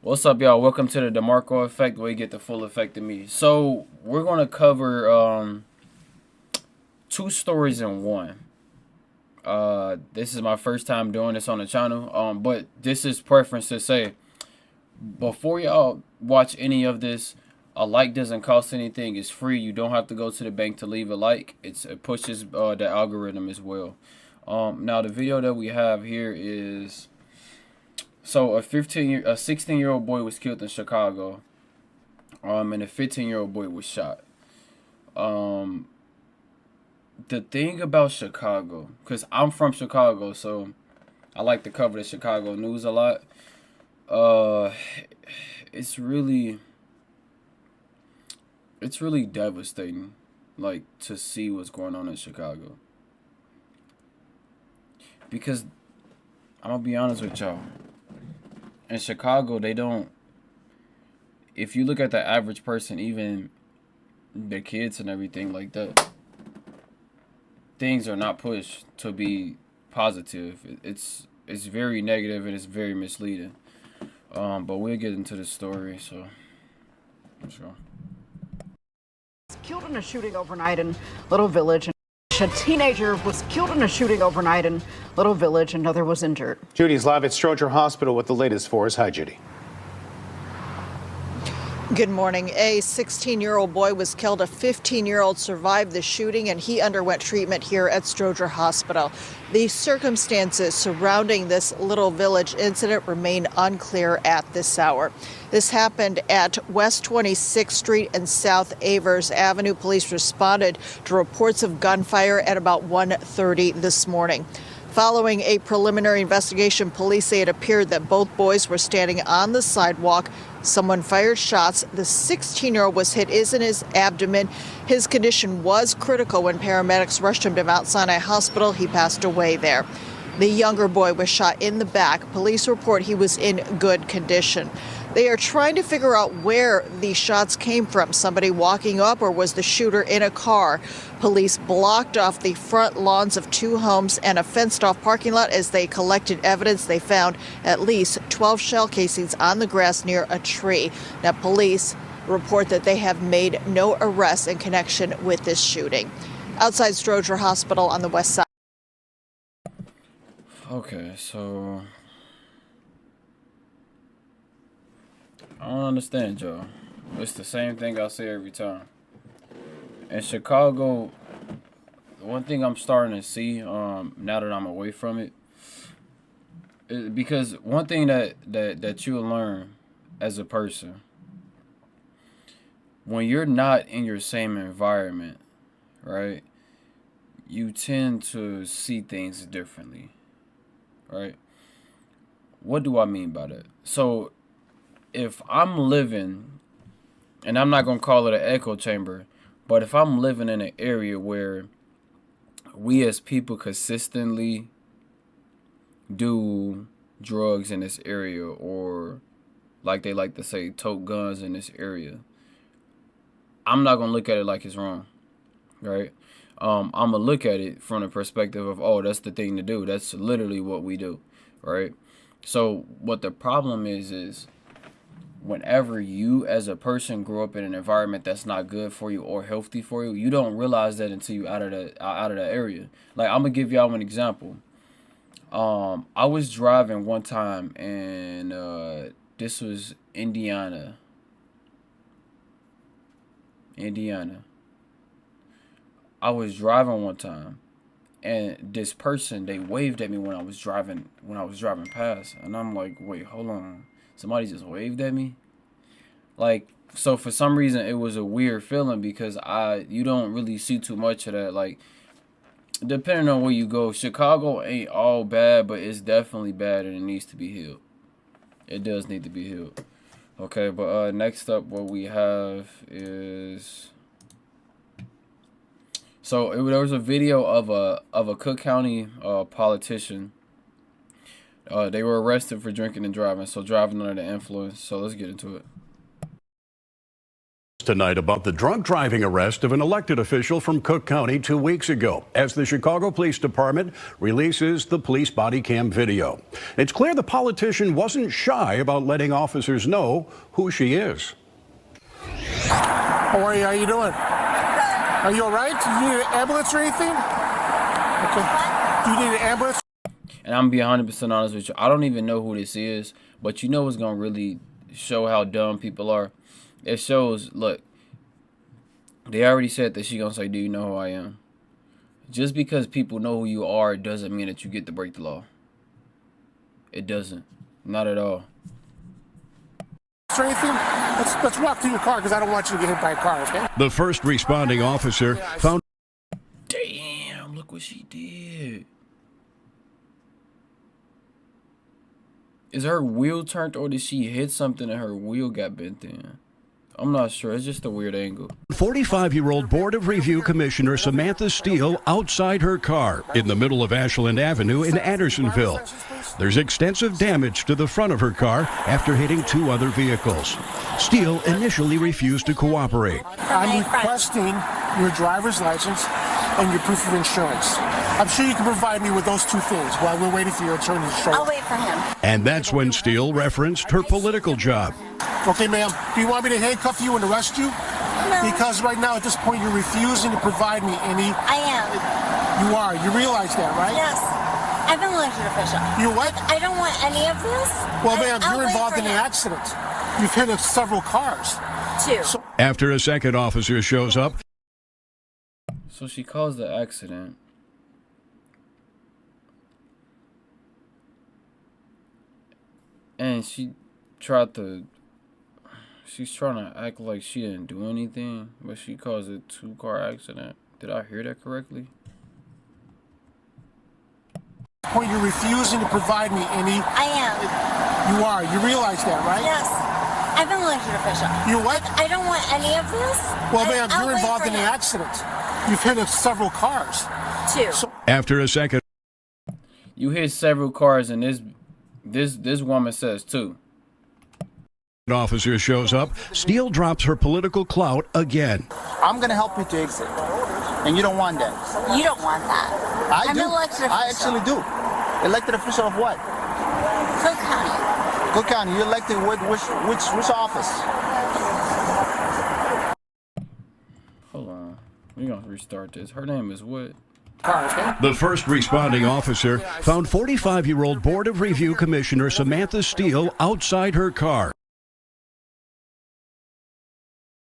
What's up, y'all? Welcome to the DeMarkco effect, where you get the full effect of me. So we're gonna cover two stories in one. This is my first time doing this on the channel. But this is preference to say before y'all watch any of this, a like doesn't cost anything. It's free. You don't have to go to the bank to leave a like. It pushes the algorithm as well. Now the video that we have here is. So a 16-year-old boy was killed in Chicago, and a 15-year-old boy was shot. Um, the thing about Chicago, cause I'm from Chicago, so I like to cover the Chicago news a lot. Uh, it's really, it's really devastating, like to see what's going on in Chicago. Because I'm gonna be honest with y'all, in Chicago they don't. If you look at the average person, even the kids and everything like that, things are not pushed to be positive. It's very negative and it's very misleading. But we'll get into the story. So let's go. Killed in a shooting overnight in Little Village. A teenager was killed in a shooting overnight in Little Village. Another was injured. Judy's live at Stroger Hospital with the latest for us. Hi, Judy. Good morning. A 16-year-old boy was killed. A 15-year-old survived the shooting, and he underwent treatment here at Stroger Hospital. The circumstances surrounding this Little Village incident remain unclear at this hour. This happened at West 26th Street and South Avers Avenue. Police responded to reports of gunfire at about 1:30 this morning. Following a preliminary investigation, police say it appeared that both boys were standing on the sidewalk. Someone fired shots. The 16-year-old was hit in his abdomen. His condition was critical when paramedics rushed him to Mount Sinai Hospital. He passed away there. The younger boy was shot in the back. Police report he was in good condition. They are trying to figure out where these shots came from. Somebody walking up, or was the shooter in a car? Police blocked off the front lawns of two homes and a fenced-off parking lot as they collected evidence. They found at least 12 shell casings on the grass near a tree. Now, police report that they have made no arrests in connection with this shooting. Outside Stroger Hospital on the west side. Okay, so I don't understand, y'all. It's the same thing I say every time. In Chicago, one thing I'm starting to see, now that I'm away from it, because one thing that you'll learn as a person, when you're not in your same environment, right, you tend to see things differently, right? What do I mean by that? So if I'm living, and I'm not going to call it an echo chamber, but if I'm living in an area where we as people consistently do drugs in this area, or like they like to say, tote guns in this area, I'm not going to look at it like it's wrong, right? I'm going to look at it from the perspective of, oh, that's the thing to do. That's literally what we do, right? So what the problem is whenever you as a person grow up in an environment that's not good for you or healthy for you, you don't realize that until you out of the area. Like, I'm gonna give y'all an example. I was driving one time, and this was Indiana. I was driving one time, and this person, they waved at me when I was driving past, and I'm like, wait, hold on. Somebody just waved at me? Like, so for some reason it was a weird feeling, because you don't really see too much of that. Like, depending on where you go, Chicago ain't all bad, but it's definitely bad, and it needs to be healed. It does need to be healed. Okay, but next up, what we have is, so there was a video of a Cook County politician. They were arrested for drinking and driving, so driving under the influence. So let's get into it. Tonight about the drunk driving arrest of an elected official from Cook County 2 weeks ago as the Chicago Police Department releases the police body cam video. It's clear the politician wasn't shy about letting officers know who she is. How are you? How you doing? Are you all right? Do you need an ambulance or anything? Okay. Do you need an ambulance? And I'm gonna be 100% honest with you. I don't even know who this is, but you know what's gonna really show how dumb people are? It shows, look, they already said that she gonna say, do you know who I am? Just because people know who you are doesn't mean that you get to break the law. It doesn't. Not at all. Or anything? Let's walk to your car because I don't want you to get hit by a car, okay? The first responding officer found... Damn, look what she did. Is her wheel turned or did she hit something and her wheel got bent in? I'm not sure. It's just a weird angle. 45-year-old Board of Review Commissioner Samantha Steele outside her car in the middle of Ashland Avenue in Andersonville. There's extensive damage to the front of her car after hitting 2 other vehicles. Steele initially refused to cooperate. I'm requesting your driver's license and your proof of insurance. I'm sure you can provide me with those 2 things while we're waiting for your attorney to show up. I'll wait for him. And that's when Steele referenced her political job. Okay, ma'am. Do you want me to handcuff you and arrest you? No. Because right now, at this point, you're refusing to provide me any... I am. You are. You realize that, right? Yes. I'm an elected official. You what? I don't want any of this. Well, ma'am, you're involved in an accident. You've hit several cars. 2. So, After a second officer shows up, So she caused the accident. And she's trying to act like she didn't do anything, but she caused a 2-car accident. Did I hear that correctly? point you're refusing to provide me any... I am. You are. You realize that, right? Yes. I'm an elected official. You what? I don't want any of this. Well, ma'am, I'll you're wait involved for in an him. accident. You've hit several cars. 2. So, after a second You hit several cars, and this woman says 2. officer shows up, Steele drops her political clout again. I'm going to help you to exit. And you don't want that. You don't want that. I I'm do. an elected official. I actually do. Elected official of what? Cook County. Cook County. You elected which office? Hold on. We're going to restart this. Her name is what? The first responding officer found 45-year-old Board of Review Commissioner Samantha Steele outside her car